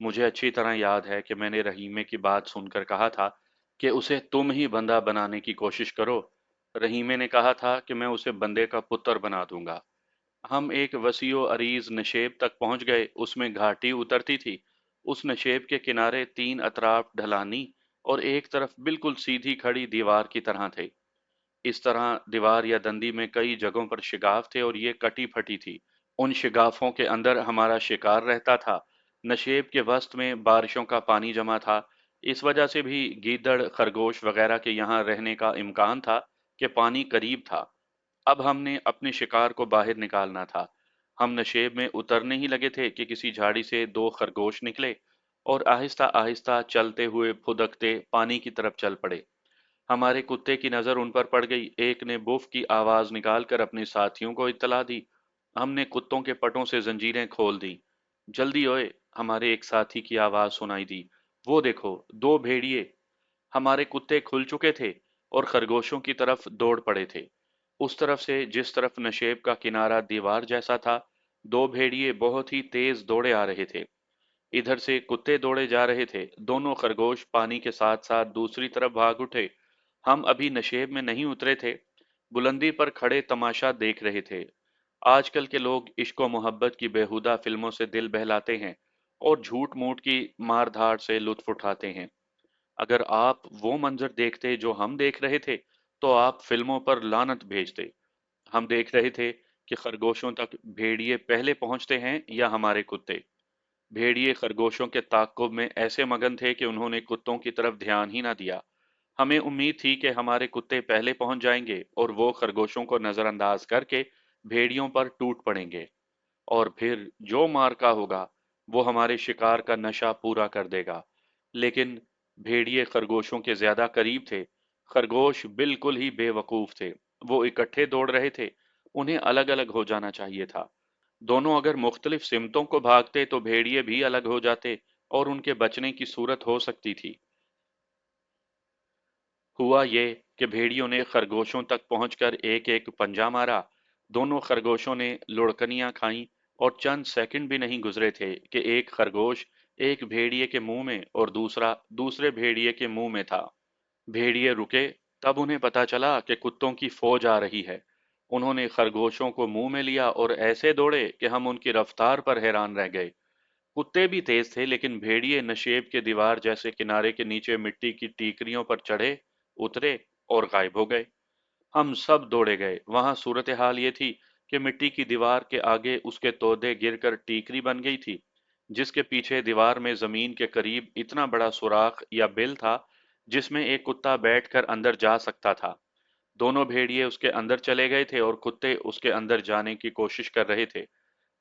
मुझे अच्छी तरह याद है कि मैंने रहीमे की बात सुनकर कहा था कि उसे तुम ही बंदा बनाने की कोशिश करो। रहीमे ने कहा था कि मैं उसे बंदे का पुत्र बना दूंगा। हम एक वसीओ अरीज नशेब तक पहुंच गए। उसमें घाटी उतरती थी। उस नशेब के किनारे 3 अतराफ ढलानी और एक तरफ बिल्कुल सीधी खड़ी दीवार की तरह थे। इस तरह दीवार या दंदी में कई जगहों पर शिगाफ थे और ये कटी फटी थी। उन शिगाफों के अंदर हमारा शिकार रहता था। नशेब के वस्त में बारिशों का पानी जमा था। इस वजह से भी गीदड़, खरगोश वगैरह के यहाँ रहने का इम्कान था कि पानी करीब था। अब हमने अपने शिकार को बाहर निकालना था। हम नशेब में उतरने ही लगे थे कि किसी झाड़ी से 2 खरगोश निकले और आहिस्ता आहिस्ता चलते हुए फुदकते पानी की तरफ चल पड़े। हमारे कुत्ते की नज़र उन पर पड़ गई। एक ने बुफ की आवाज़ निकालकर अपने साथियों को इत्तला दी। हमने कुत्तों के पटों से जंजीरें खोल दी। जल्दी ओए, हमारे एक साथी की आवाज़ सुनाई दी। वो देखो, 2 भेड़िए। हमारे कुत्ते खुल चुके थे और खरगोशों की तरफ दौड़ पड़े थे। उस तरफ से जिस तरफ नशेब का किनारा दीवार जैसा था, 2 भेड़िए बहुत ही तेज दौड़े आ रहे थे। इधर से कुत्ते दौड़े जा रहे थे। दोनों खरगोश पानी के साथ साथ दूसरी तरफ भाग उठे। हम अभी नशेब में नहीं उतरे थे, बुलंदी पर खड़े तमाशा देख रहे थे। आजकल के लोग इश्क व मोहब्बत की बेहुदा फिल्मों से दिल बहलाते हैं और झूठ मूठ की मार धाड़ से लुत्फ उठाते हैं। अगर आप वो मंजर देखते जो हम देख रहे थे, तो आप फिल्मों पर लानत भेजते। हम देख रहे थे कि खरगोशों तक भेड़िए पहले पहुंचते हैं या हमारे कुत्ते। भेड़िए खरगोशों के ताक़ुब में ऐसे मगन थे कि उन्होंने कुत्तों की तरफ ध्यान ही ना दिया। हमें उम्मीद थी कि हमारे कुत्ते पहले पहुंच जाएंगे और वो खरगोशों को नजरअंदाज करके भेड़ियों पर टूट पड़ेंगे, और फिर जो मार का होगा वो हमारे शिकार का नशा पूरा कर देगा। लेकिन भेड़िए खरगोशों के ज्यादा करीब थे। खरगोश बिल्कुल ही बेवकूफ थे। वो इकट्ठे दौड़ रहे थे। उन्हें अलग अलग हो जाना चाहिए था। दोनों अगर मुख्तलिफ सिमतों को भागते तो भेड़िए भी अलग हो जाते और उनके बचने की सूरत हो सकती थी। हुआ ये कि भेड़ियों ने खरगोशों तक पहुंचकर एक एक पंजा मारा। दोनों खरगोशों ने लुढ़कनियां खाईं और चंद सेकंड भी नहीं गुजरे थे कि एक खरगोश एक भेड़िए के मुंह में और दूसरा दूसरे भेड़िए के मुंह में था। भेड़िए रुके, तब उन्हें पता चला कि कुत्तों की फौज आ रही है। उन्होंने खरगोशों को मुंह में लिया और ऐसे दौड़े कि हम उनकी रफ्तार पर हैरान रह गए। कुत्ते भी तेज थे, लेकिन भेड़िए नशेब के दीवार जैसे किनारे के नीचे मिट्टी की टीकरियों पर चढ़े, उतरे और गायब हो गए। हम सब दौड़े गए। वहां सूरत हाल ये थी कि मिट्टी की दीवार के आगे उसके तोदे गिरकर टीकरी बन गई थी, जिसके पीछे दीवार में जमीन के करीब इतना बड़ा सुराख या बिल था जिसमें एक कुत्ता बैठकर अंदर जा सकता था। दोनों भेड़िए उसके अंदर चले गए थे और कुत्ते उसके अंदर जाने की कोशिश कर रहे थे।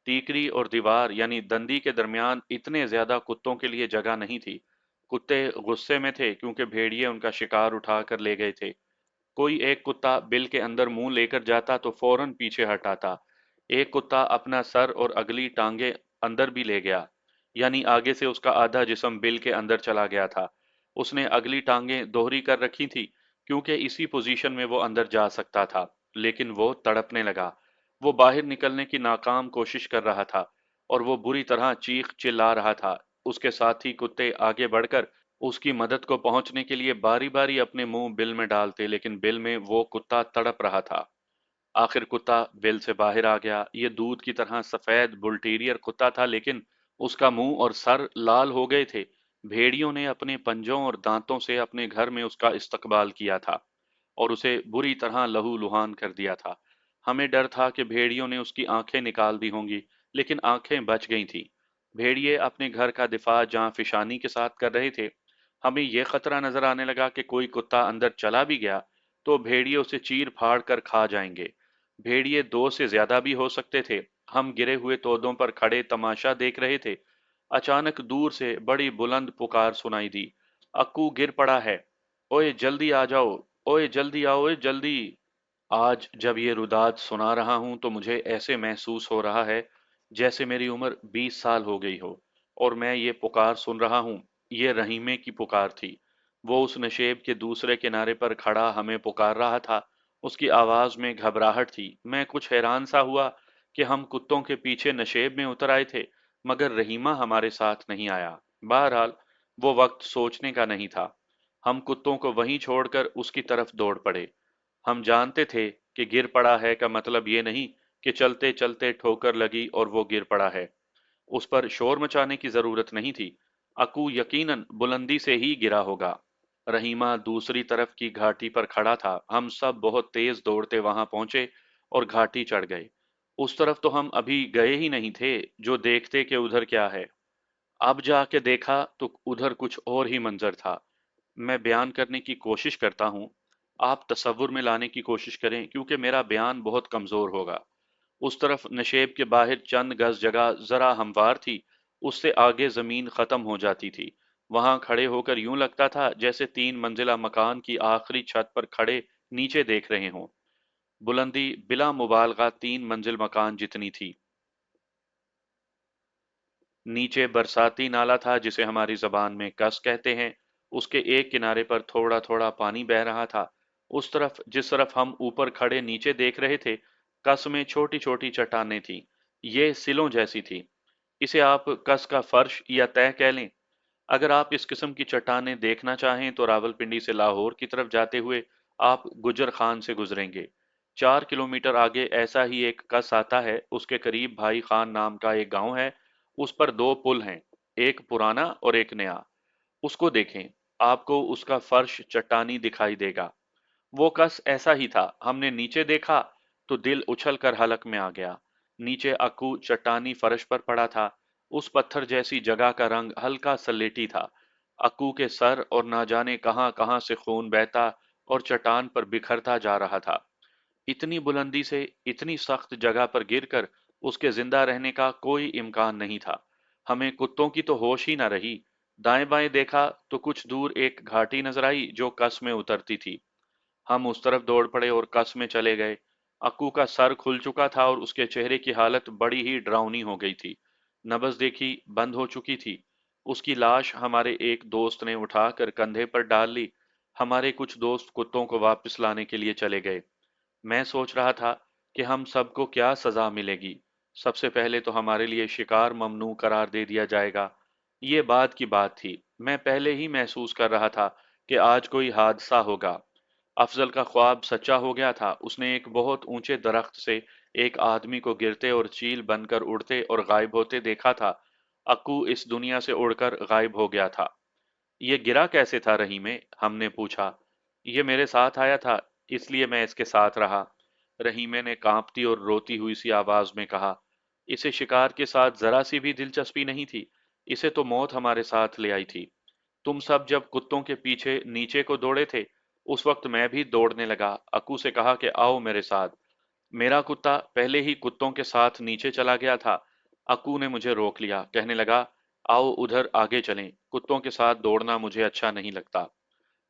टीकरी और दीवार यानी दंदी के दरमियान इतने ज्यादा कुत्तों के लिए जगह नहीं थी। कुत्ते गुस्से में थे क्योंकि भेड़िए उनका शिकार उठा कर ले गए थे। कोई एक कुत्ता बिल के अंदर मुंह लेकर जाता तो फौरन पीछे हटाता। एक कुत्ता अपना सर और अगली टांगे अंदर भी ले गया, यानी आगे से उसका आधा जिस्म बिल के अंदर चला गया था। उसने अगली टांगें दोहरी कर रखी थी क्योंकि इसी पोजीशन में वो अंदर जा सकता था, लेकिन वो तड़पने लगा। वो बाहर निकलने की नाकाम कोशिश कर रहा था और वो बुरी तरह चीख चिल्ला रहा था। उसके साथी कुत्ते आगे बढ़कर उसकी मदद को पहुंचने के लिए बारी-बारी अपने मुंह बिल में डालते, लेकिन बिल में वो कुत्ता तड़प रहा था। आखिर कुत्ता बिल से बाहर आ गया। ये दूध की तरह सफेद बुल्टीरियर कुत्ता था, लेकिन उसका मुंह और सर लाल हो गए थे। भेड़ियों ने अपने पंजों और दांतों से अपने घर में उसका इस्तकबाल किया था और उसे बुरी तरह लहूलुहान कर दिया था। हमें डर था कि भेड़ियों ने उसकी आंखें निकाल दी होंगी, लेकिन आंखें बच गई थीं। भेड़िए अपने घर का दिफा जां फिशानी के साथ कर रहे थे। हमें यह खतरा नजर आने लगा कि कोई कुत्ता अंदर चला भी गया तो भेड़िए उसे चीर फाड़ कर खा जाएंगे। भेड़िए दो से ज्यादा भी हो सकते थे। हम गिरे हुए तोदों पर खड़े तमाशा देख रहे थे। अचानक दूर से बड़ी बुलंद पुकार सुनाई दी, अक्कू गिर पड़ा है, ओए जल्दी आ जाओ, ओए जल्दी आओ, ओए जल्दी। आज जब ये रुदाद सुना रहा हूं तो मुझे ऐसे महसूस हो रहा है जैसे मेरी उम्र 20 साल हो गई हो और मैं ये पुकार सुन रहा हूं। ये रहीमे की पुकार थी। वो उस नशेब के दूसरे किनारे पर खड़ा हमें पुकार रहा था। उसकी आवाज में घबराहट थी। मैं कुछ हैरान सा हुआ कि हम कुत्तों के पीछे नशेब में उतर आए थे, मगर रहीमा हमारे साथ नहीं आया। बहरहाल वो वक्त सोचने का नहीं था। हम कुत्तों को वहीं छोड़कर उसकी तरफ दौड़ पड़े। हम जानते थे कि गिर पड़ा है का मतलब ये नहीं कि चलते चलते ठोकर लगी और वो गिर पड़ा है। उस पर शोर मचाने की जरूरत नहीं थी। अकू यकीनन बुलंदी से ही गिरा होगा। रहीमा दूसरी तरफ की घाटी पर खड़ा था। हम सब बहुत तेज दौड़ते वहां पहुंचे और घाटी चढ़ गए। उस तरफ तो हम अभी गए ही नहीं थे जो देखते कि उधर क्या है। अब जाके देखा तो उधर कुछ और ही मंजर था। मैं बयान करने की कोशिश करता हूँ, आप तसव्वुर में लाने की कोशिश करें क्योंकि मेरा बयान बहुत कमजोर होगा। उस तरफ नशेब के बाहर चंद गज जगह जरा हमवार थी, उससे आगे जमीन खत्म हो जाती थी। वहां खड़े होकर यूं लगता था जैसे 3 मंजिला मकान की आखिरी छत पर खड़े नीचे देख रहे हों। बुलंदी बिला मुबालगा 3 मंजिल मकान जितनी थी। नीचे बरसाती नाला था जिसे हमारी जबान में कस कहते हैं। उसके एक किनारे पर थोड़ा थोड़ा पानी बह रहा था। उस तरफ जिस तरफ हम ऊपर खड़े नीचे देख रहे थे, कस में छोटी छोटी चट्टानें थीं। ये सिलों जैसी थी। इसे आप कस का फर्श या तह कह लें। अगर आप इस किस्म की चट्टानें देखना चाहें तो रावलपिंडी से लाहौर की तरफ जाते हुए आप गुजर खान से गुजरेंगे। 4 किलोमीटर आगे ऐसा ही एक कस आता है। उसके करीब भाई खान नाम का एक गांव है। उस पर दो पुल हैं, एक पुराना और एक नया। उसको देखें, आपको उसका फर्श चट्टानी दिखाई देगा। वो कस ऐसा ही था। हमने नीचे देखा तो दिल उछल कर हलक में आ गया। नीचे अक्कू चट्टानी फर्श पर पड़ा था। उस पत्थर जैसी जगह का रंग हल्का सलेटी था। अक्कू के सर और ना जाने कहां कहां से खून बहता और चट्टान पर बिखरता जा रहा था। इतनी बुलंदी से इतनी सख्त जगह पर गिरकर उसके जिंदा रहने का कोई इम्कान नहीं था। हमें कुत्तों की तो होश ही न रही। दाएं बाएं देखा तो कुछ दूर एक घाटी नजर आई जो कस में उतरती थी। हम उस तरफ दौड़ पड़े और कस में चले गए। अक्कू का सर खुल चुका था और उसके चेहरे की हालत बड़ी ही डरावनी हो गई थी। नब्ज देखी बंद हो चुकी थी। उसकी लाश हमारे एक दोस्त ने उठाकर कंधे पर डाल ली। हमारे कुछ दोस्त कुत्तों को वापस लाने के लिए चले गए। मैं सोच रहा था कि हम सबको क्या सजा मिलेगी। सबसे पहले तो हमारे लिए शिकार ममनू करार दे दिया जाएगा। ये बाद की बात थी। मैं पहले ही महसूस कर रहा था कि आज कोई हादसा होगा। अफजल का ख्वाब सच्चा हो गया था। उसने एक बहुत ऊंचे दरख्त से एक आदमी को गिरते और चील बनकर उड़ते और गायब होते देखा था। अक्कू इस दुनिया से उड़कर गायब हो गया था। ये गिरा कैसे था रहीमे? हमने पूछा। ये मेरे साथ आया था, इसलिए मैं इसके साथ रहा। रहीमे ने कांपती और रोती हुई सी आवाज में कहा। इसे शिकार के साथ जरा सी भी दिलचस्पी नहीं थी। इसे तो मौत हमारे साथ ले आई थी। तुम सब जब कुत्तों के पीछे नीचे को दौड़े थे, उस वक्त मैं भी दौड़ने लगा। अक्कू से कहा कि आओ मेरे साथ। मेरा कुत्ता पहले ही कुत्तों के साथ नीचे चला गया था। अक्कू ने मुझे रोक लिया, कहने लगा, आओ उधर आगे चलें। कुत्तों के साथ दौड़ना मुझे अच्छा नहीं लगता।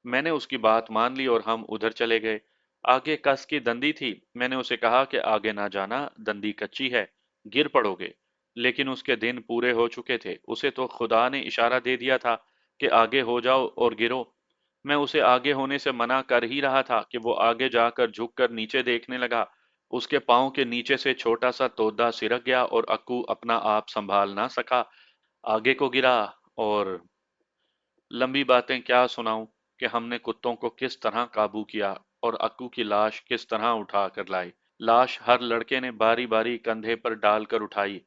मैंने उसकी बात मान ली और हम उधर चले गए। आगे कस की दंदी थी। मैंने उसे कहा कि आगे ना जाना, दंदी कच्ची है, गिर पड़ोगे। लेकिन उसके दिन पूरे हो चुके थे। उसे तो खुदा ने इशारा दे दिया था कि आगे हो जाओ और गिरो। मैं उसे आगे होने से मना कर ही रहा था कि वो आगे जाकर झुककर नीचे देखने लगा। उसके पांव के नीचे से छोटा सा तोदा सिरक गया और अक्कू अपना आप संभाल ना सका, आगे को गिरा। और लंबी बातें क्या सुनाऊं कि हमने कुत्तों को किस तरह काबू किया और अक्कू की लाश किस तरह उठा कर लाए। लाश हर लड़के ने बारी बारी कंधे पर डालकर उठाई।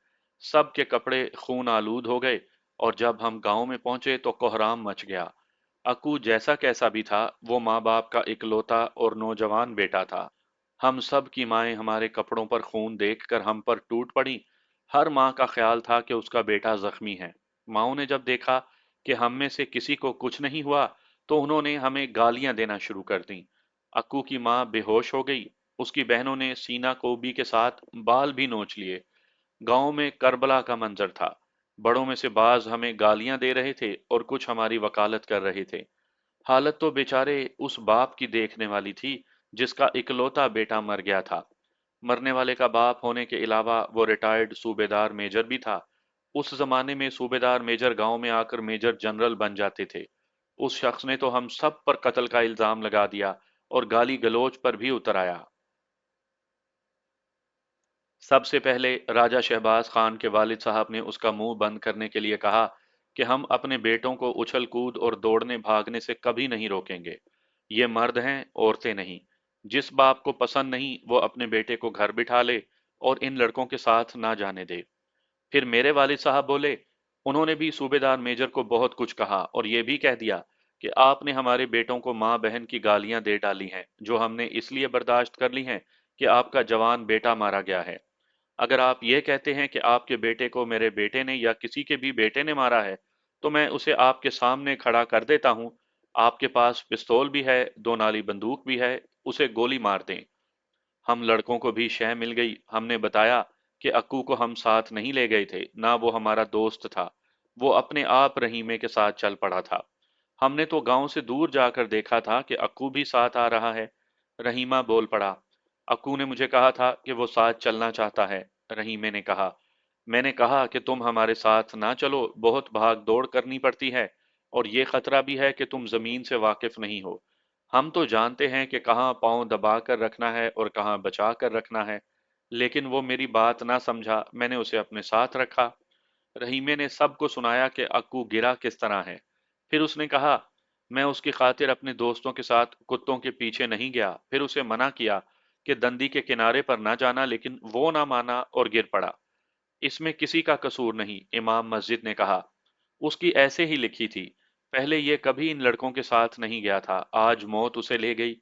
सबके कपड़े खून आलूद हो गए और जब हम गांव में पहुंचे तो कोहराम मच गया। अक्कू जैसा कैसा भी था, वो माँ बाप का इकलौता और नौजवान बेटा था। हम सब की माएं हमारे कपड़ों पर खून देखकर हम पर टूट पड़ी। हर माँ का ख्याल था कि उसका बेटा जख्मी है। माँओं ने जब देखा कि हम में से किसी को कुछ नहीं हुआ, तो उन्होंने हमें गालियां देना शुरू कर दी। अक्कू की माँ बेहोश हो गई। उसकी बहनों ने सीना कोबी के साथ बाल भी नोच लिए। गांव में करबला का मंजर था। बड़ों में से बाज हमें गालियां दे रहे थे और कुछ हमारी वकालत कर रहे थे। हालत तो बेचारे उस बाप की देखने वाली थी जिसका इकलौता बेटा मर गया था। मरने वाले का बाप होने के अलावा वो रिटायर्ड सूबेदार मेजर भी था। उस जमाने में सूबेदार मेजर गांव में आकर मेजर जनरल बन जाते थे। उस शख्स ने तो हम सब पर कत्ल का इल्जाम लगा दिया और गाली गलौज पर भी उतर आया। सबसे पहले राजा शहबाज खान के वालिद साहब ने उसका मुंह बंद करने के लिए कहा कि हम अपने बेटों को उछल कूद और दौड़ने भागने से कभी नहीं रोकेंगे। ये मर्द हैं, औरतें नहीं। जिस बाप को पसंद नहीं वो अपने बेटे को घर बिठा ले और इन लड़कों के साथ ना जाने दे। फिर मेरे वालिद साहब बोले। उन्होंने भी सूबेदार मेजर को बहुत कुछ कहा और ये भी कह दिया कि आपने हमारे बेटों को माँ बहन की गालियां दे डाली हैं, जो हमने इसलिए बर्दाश्त कर ली हैं कि आपका जवान बेटा मारा गया है। अगर आप ये कहते हैं कि आपके बेटे को मेरे बेटे ने या किसी के भी बेटे ने मारा है, तो मैं उसे आपके सामने खड़ा कर देता हूँ। आपके पास पिस्तौल भी है, दो नाली बंदूक भी है, उसे गोली मार दें। हम लड़कों को भी शह मिल गई। हमने बताया कि अक्कू को हम साथ नहीं ले गए थे, ना वो हमारा दोस्त था। वो अपने आप रहीमे के साथ चल पड़ा था। हमने तो गांव से दूर जाकर देखा था कि अक्कू भी साथ आ रहा है। रहीमा बोल पड़ा। अक्कू ने मुझे कहा था कि वो साथ चलना चाहता है। रहीमे ने कहा। मैंने कहा कि तुम हमारे साथ ना चलो, बहुत भाग दौड़ करनी पड़ती है और ये खतरा भी है कि तुम जमीन से वाकिफ नहीं हो। हम तो जानते हैं कि कहाँ पाँव दबा कर रखना है और कहाँ बचा कर रखना है। लेकिन वो मेरी बात ना समझा। मैंने उसे अपने साथ रखा। रहीमे ने सबको सुनाया कि अक्कू गिरा किस तरह है। फिर उसने कहा, मैं उसकी खातिर अपने दोस्तों के साथ कुत्तों के पीछे नहीं गया। फिर उसे मना किया कि दंदी के किनारे पर ना जाना, लेकिन वो ना माना और गिर पड़ा। इसमें किसी का कसूर नहीं, इमाम मस्जिद ने कहा। उसकी ऐसे ही लिखी थी। पहले ये कभी इन लड़कों के साथ नहीं गया था, आज मौत उसे ले गई।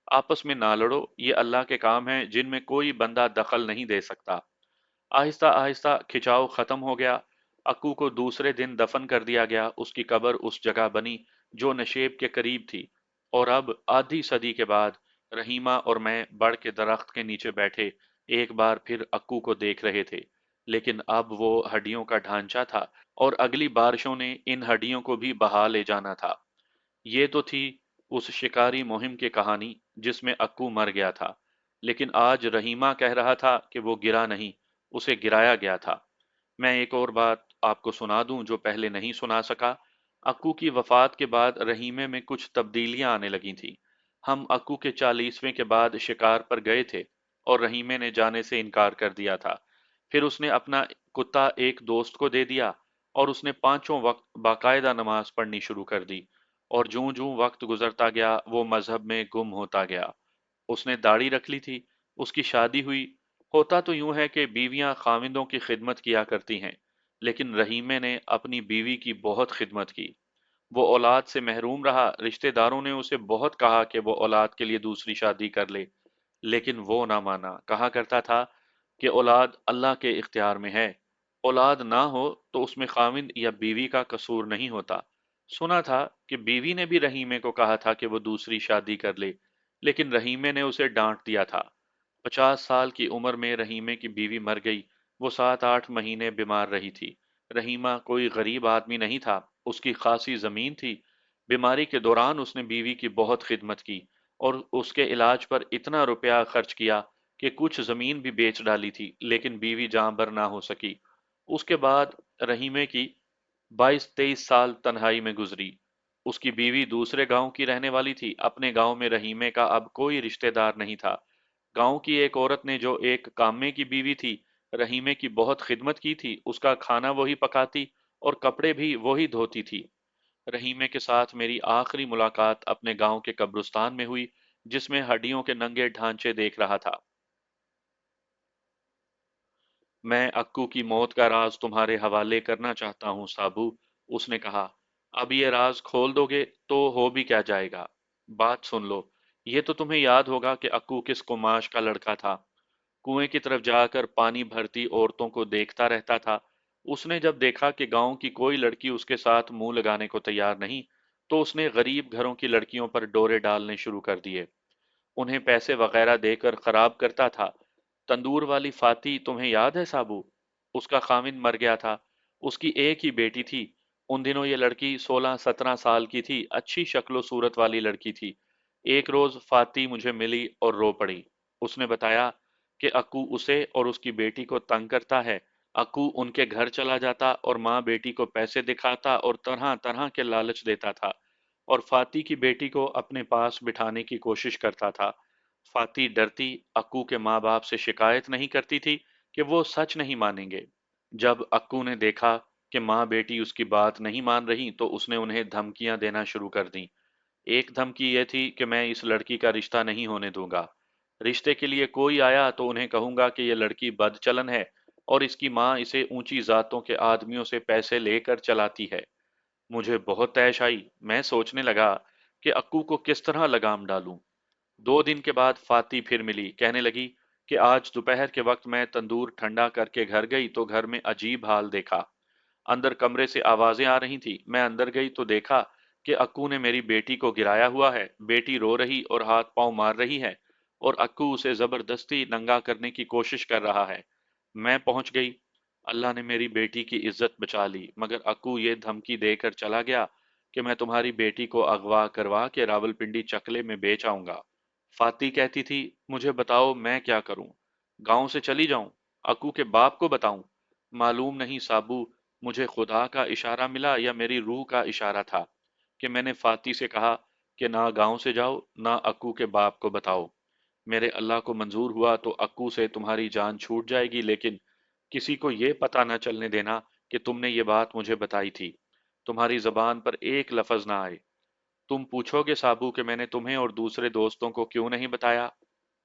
आपस में ना लड़ो, ये अल्लाह के काम हैं जिनमें कोई बंदा दखल नहीं दे सकता। आहिस्ता आहिस्ता खिंचाव खत्म हो गया। अक्कू को दूसरे दिन दफन कर दिया गया। उसकी कब्र उस जगह बनी जो नशेब के करीब थी। और अब आधी सदी के बाद रहीमा और मैं बड़ के दरख्त के नीचे बैठे एक बार फिर अक्कू को देख रहे थे। लेकिन अब वो हड्डियों का ढांचा था और अगली बारिशों ने इन हड्डियों को भी बहा ले जाना था। ये तो थी उस शिकारी मुहिम की कहानी जिसमें अक्कू मर गया था। लेकिन आज रहीमा कह रहा था कि वो गिरा नहीं, उसे गिराया गया था। मैं एक और बात आपको सुना दूं जो पहले नहीं सुना सका। अक्कू की वफात के बाद रहीमे में कुछ तब्दीलियां आने लगी थी। हम अक्कू के 40वें के बाद शिकार पर गए थे और रहीमे ने जाने से इनकार कर दिया था। फिर उसने अपना कुत्ता एक दोस्त को दे दिया और उसने पांचों वक्त बाकायदा नमाज पढ़नी शुरू कर दी। और जूं जूं वक्त गुजरता गया वो मजहब में गुम होता गया। उसने दाढ़ी रख ली थी, उसकी शादी हुई। होता तो यूं है कि बीवियां खाविंदों की खिदमत किया करती हैं, लेकिन रहीमे ने अपनी बीवी की बहुत खिदमत की। वो औलाद से महरूम रहा, रिश्तेदारों ने उसे बहुत कहा कि वो औलाद के लिए दूसरी शादी कर ले, लेकिन वो ना माना। कहा करता था कि औलाद अल्लाह के इख्तियार में है, औलाद ना हो तो उसमें खाविंद या बीवी का कसूर नहीं होता। सुना था कि बीवी ने भी रहीमे को कहा था कि वो दूसरी शादी कर ले, लेकिन रहीमे ने उसे डांट दिया था। 50 साल की उम्र में रहीमे की बीवी मर गई। वो 7-8 महीने बीमार रही थी। रहीमा कोई गरीब आदमी नहीं था, उसकी खासी जमीन थी। बीमारी के दौरान उसने बीवी की बहुत खिदमत की और उसके इलाज पर इतना रुपया खर्च किया कि कुछ जमीन भी बेच डाली थी, लेकिन बीवी जां बर ना हो सकी। उसके बाद रहीमे की 22-23 साल तन्हाई में गुजरी। उसकी बीवी दूसरे गांव की रहने वाली थी। अपने गांव में रहीमे का अब कोई रिश्तेदार नहीं था। गांव की एक औरत ने, जो एक कामे की बीवी थी, रहीमे की बहुत खिदमत की थी। उसका खाना वही पकाती और कपड़े भी वही धोती थी। रहीमे के साथ मेरी आखिरी मुलाकात अपने गांव के कब्रिस्तान में हुई, जिसमें हड्डियों के नंगे ढांचे देख रहा था। मैं अक्कू की मौत का राज तुम्हारे हवाले करना चाहता हूँ साबू, उसने कहा। अब ये राज खोल दोगे तो हो भी क्या जाएगा। बात सुन लो। ये तो तुम्हें याद होगा कि अक्कू किस कुमाश का लड़का था। कुएं की तरफ जाकर पानी भरती औरतों को देखता रहता था। उसने जब देखा कि गांव की कोई लड़की उसके साथ मुंह लगाने को तैयार नहीं, तो उसने गरीब घरों की लड़कियों पर डोरे डालने शुरू कर दिए। उन्हें पैसे वगैरह देकर खराब करता था। तंदूर वाली फाती तुम्हें याद है साबू? उसका खामिद मर गया था। उसकी एक ही बेटी थी। उन दिनों ये लड़की 16-17 साल की थी, अच्छी शक्लो सूरत वाली लड़की थी। एक रोज फाती मुझे मिली और रो पड़ी। उसने बताया कि अक्कू उसे और उसकी बेटी को तंग करता है। अक्कू उनके घर चला जाता और माँ बेटी को पैसे दिखाता और तरह तरह के लालच देता था, और फाती की बेटी को अपने पास बिठाने की कोशिश करता था। फाती डरती, अक्कू के माँ बाप से शिकायत नहीं करती थी कि वो सच नहीं मानेंगे। जब अक्कू ने देखा कि माँ बेटी उसकी बात नहीं मान रही, तो उसने उन्हें धमकियां देना शुरू कर दी। एक धमकी ये थी कि मैं इस लड़की का रिश्ता नहीं होने दूंगा। रिश्ते के लिए कोई आया तो उन्हें कहूंगा कि ये लड़की बदचलन है और इसकी माँ इसे ऊंची जातों के आदमियों से पैसे लेकर चलाती है। मुझे बहुत तैश आई। मैं सोचने लगा कि अक्कू को किस तरह लगाम डालूं। 2 दिन के बाद फाती फिर मिली। कहने लगी कि आज दोपहर के वक्त मैं तंदूर ठंडा करके घर गई तो घर में अजीब हाल देखा। अंदर कमरे से आवाजें आ रही थी। मैं अंदर गई तो देखा कि अक्कू ने मेरी बेटी को गिराया हुआ है। बेटी रो रही और हाथ पांव मार रही है, और अक्कू उसे जबरदस्ती नंगा करने की कोशिश कर रहा है। मैं पहुंच गई। अल्लाह ने मेरी बेटी की इज्जत बचा ली, मगर अक्कू ये धमकी देकर चला गया कि मैं तुम्हारी बेटी को अगवा करवा के रावलपिंडी चकले में बेच आऊंगा। फाती कहती थी, मुझे बताओ मैं क्या करूं? गांव से चली जाऊं? अक्कू के बाप को बताऊं? मालूम नहीं साबू, मुझे खुदा का इशारा मिला या मेरी रूह का इशारा था कि मैंने फाती से कहा कि ना गांव से जाओ, ना अक्कू के बाप को बताओ। मेरे अल्लाह को मंजूर हुआ तो अक्कू से तुम्हारी जान छूट जाएगी, लेकिन किसी को ये पता न चलने देना कि तुमने ये बात मुझे बताई थी। तुम्हारी जबान पर एक लफ्ज ना आए। तुम पूछोगे साबू कि मैंने तुम्हें और दूसरे दोस्तों को क्यों नहीं बताया?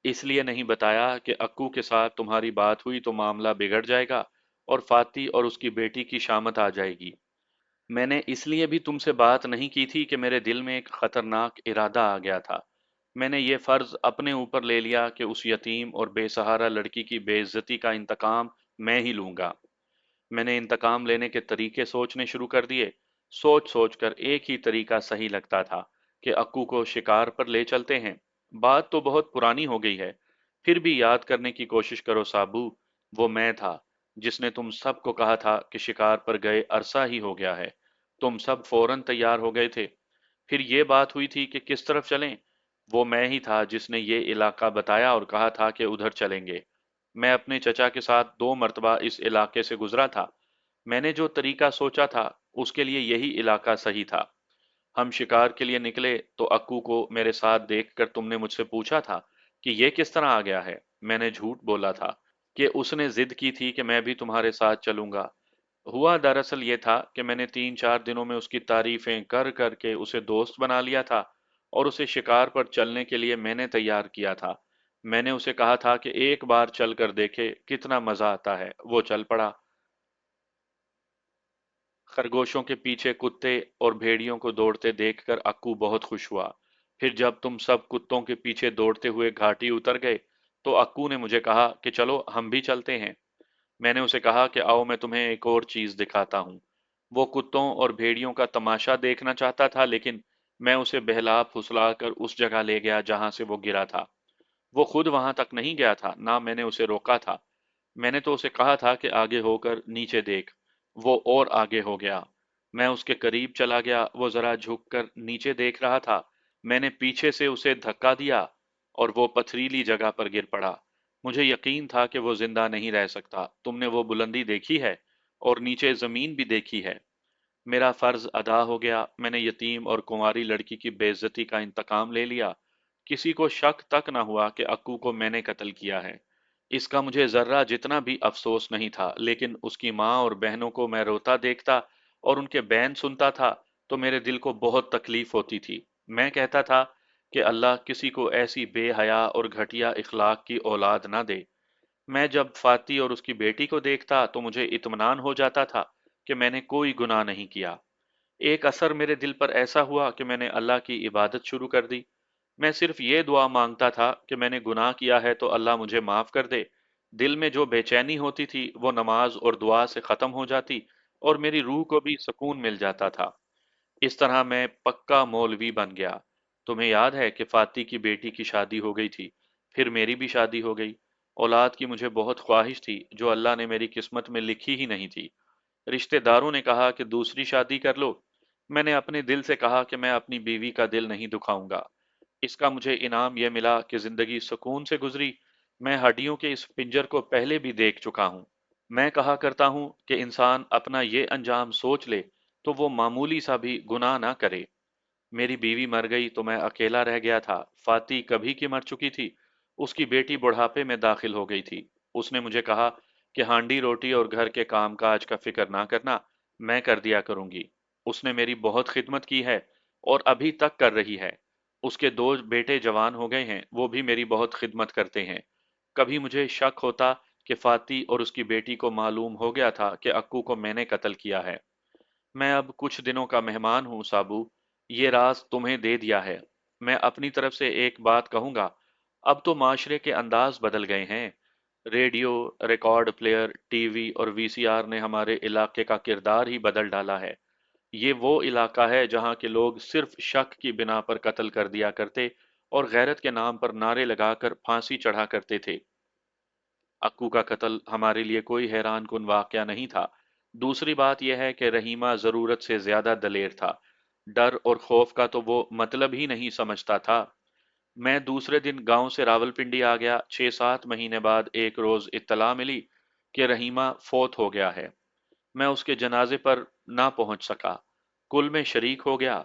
इसलिए नहीं बताया कि अक्कू के साथ तुम्हारी बात हुई तो मामला बिगड़ जाएगा और फाती और उसकी बेटी की शामत आ जाएगी। मैंने इसलिए भी तुमसे बात नहीं की थी कि मेरे दिल में एक खतरनाक इरादा आ गया था। मैंने ये फर्ज अपने ऊपर ले लिया कि उस यतीम और बेसहारा लड़की की बेइज्जती का इंतकाम मैं ही लूंगा। मैंने इंतकाम लेने के तरीके सोचने शुरू कर दिए। सोच सोच कर एक ही तरीका सही लगता था कि अक्कू को शिकार पर ले चलते हैं। बात तो बहुत पुरानी हो गई है, फिर भी याद करने की कोशिश करो साबू। वो मैं था जिसने तुम सबको कहा था कि शिकार पर गए अरसा ही हो गया है। तुम सब फौरन तैयार हो गए थे। फिर ये बात हुई थी कि किस तरफ चलें। वो मैं ही था जिसने ये इलाका बताया और कहा था कि उधर चलेंगे। मैं अपने चचा के साथ 2 मरतबा इस इलाके से गुजरा था। मैंने जो तरीका सोचा था, उसके लिए यही इलाका सही था। हम शिकार के लिए निकले तो अक्कू को मेरे साथ देखकर तुमने मुझसे पूछा था कि ये किस तरह आ गया है। मैंने झूठ बोला था कि उसने जिद की थी कि मैं भी तुम्हारे साथ चलूंगा। हुआ दरअसल ये था कि मैंने 3-4 दिनों में उसकी तारीफें कर करके उसे दोस्त बना लिया था और उसे शिकार पर चलने के लिए मैंने तैयार किया था। मैंने उसे कहा था कि एक बार चल कर देखे कितना मजा आता है। वो चल पड़ा। खरगोशों के पीछे कुत्ते और भेड़ियों को दौड़ते देखकर अक्कू बहुत खुश हुआ। फिर जब तुम सब कुत्तों के पीछे दौड़ते हुए घाटी उतर गए, तो अक्कू ने मुझे कहा कि चलो हम भी चलते हैं। मैंने उसे कहा कि आओ मैं तुम्हें एक और चीज दिखाता हूँ। वो कुत्तों और भेड़ियों का तमाशा देखना चाहता था, लेकिन मैं उसे बहला फुसला कर उस जगह ले गया जहां से वो गिरा था। वो खुद वहां तक नहीं गया था, ना मैंने उसे रोका था। मैंने तो उसे कहा था कि आगे होकर नीचे देख। वो और आगे हो गया। मैं उसके करीब चला गया। वो जरा झुककर नीचे देख रहा था। मैंने पीछे से उसे धक्का दिया और वो पथरीली जगह पर गिर पड़ा। मुझे यकीन था कि वो जिंदा नहीं रह सकता। तुमने वो बुलंदी देखी है और नीचे जमीन भी देखी है। मेरा फर्ज अदा हो गया। मैंने यतीम और कुंवारी लड़की की बेइज्जती का इंतकाम ले लिया। किसी को शक तक न हुआ कि अक्कू को मैंने कत्ल किया है। इसका मुझे जर्रा जितना भी अफसोस नहीं था, लेकिन उसकी माँ और बहनों को मैं रोता देखता और उनके बैन सुनता था तो मेरे दिल को बहुत तकलीफ होती थी। मैं कहता था कि अल्लाह किसी को ऐसी बेहया और घटिया इखलाक की औलाद ना दे। मैं जब फाती और उसकी बेटी को देखता तो मुझे इत्मीनान हो जाता था कि मैंने कोई गुनाह नहीं किया। एक असर मेरे दिल पर ऐसा हुआ कि मैंने अल्लाह की इबादत शुरू कर दी। मैं सिर्फ ये दुआ मांगता था कि मैंने गुनाह किया है तो अल्लाह मुझे माफ कर दे। दिल में जो बेचैनी होती थी वो नमाज और दुआ से खत्म हो जाती और मेरी रूह को भी सुकून मिल जाता था। इस तरह मैं पक्का मौलवी बन गया। तुम्हें याद है कि फाती की बेटी की शादी हो गई थी। फिर मेरी भी शादी हो गई। औलाद की मुझे बहुत ख्वाहिश थी, जो अल्लाह ने मेरी किस्मत में लिखी ही नहीं थी। रिश्तेदारों ने कहा कि दूसरी शादी कर लो। मैंने अपने दिल से कहा कि मैं अपनी बीवी का दिल नहीं दुखाऊंगा। इसका मुझे इनाम यह मिला कि जिंदगी सुकून से गुजरी। मैं हड्डियों के इस पिंजर को पहले भी देख चुका हूँ। मैं कहा करता हूँ कि इंसान अपना ये अंजाम सोच ले तो वो मामूली सा भी गुनाह ना करे। मेरी बीवी मर गई तो मैं अकेला रह गया था। फाती कभी की मर चुकी थी। उसकी बेटी बुढ़ापे में दाखिल हो गई थी। उसने मुझे कहा कि हांडी रोटी और घर के कामकाज का फिक्र ना करना, मैं कर दिया करूंगी। उसने मेरी बहुत खिदमत की है और अभी तक कर रही है। उसके 2 बेटे जवान हो गए हैं, वो भी मेरी बहुत खिदमत करते हैं। कभी मुझे शक होता कि फाती और उसकी बेटी को मालूम हो गया था कि अक्कू को मैंने कत्ल किया है। मैं अब कुछ दिनों का मेहमान हूँ साबू। ये राज तुम्हें दे दिया है। मैं अपनी तरफ से एक बात कहूंगा। अब तो माशरे के अंदाज बदल गए हैं। रेडियो, रिकॉर्ड प्लेयर, टीवी और वीसीआर ने हमारे इलाके का किरदार ही बदल डाला है। ये वो इलाका है जहाँ के लोग सिर्फ शक की बिना पर कत्ल कर दिया करते और गैरत के नाम पर नारे लगाकर फांसी चढ़ा करते थे। अक्कू का कत्ल हमारे लिए कोई हैरान कुन वाकया नहीं था। दूसरी बात यह है कि रहीमा जरूरत से ज्यादा दलेर था। डर और खौफ का तो वो मतलब ही नहीं समझता था। मैं दूसरे दिन गांव से रावलपिंडी आ गया। 6-7 महीने बाद एक रोज इत्तला मिली कि रहीमा फौत हो गया है। मैं उसके जनाजे पर ना पहुंच सका। कुल में शरीक हो गया।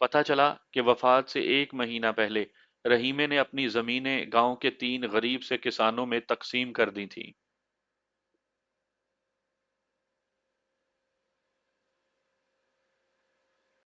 पता चला कि वफात से 1 महीना पहले रहीमे ने अपनी जमीनें गांव के 3 गरीब से किसानों में तकसीम कर दी थी।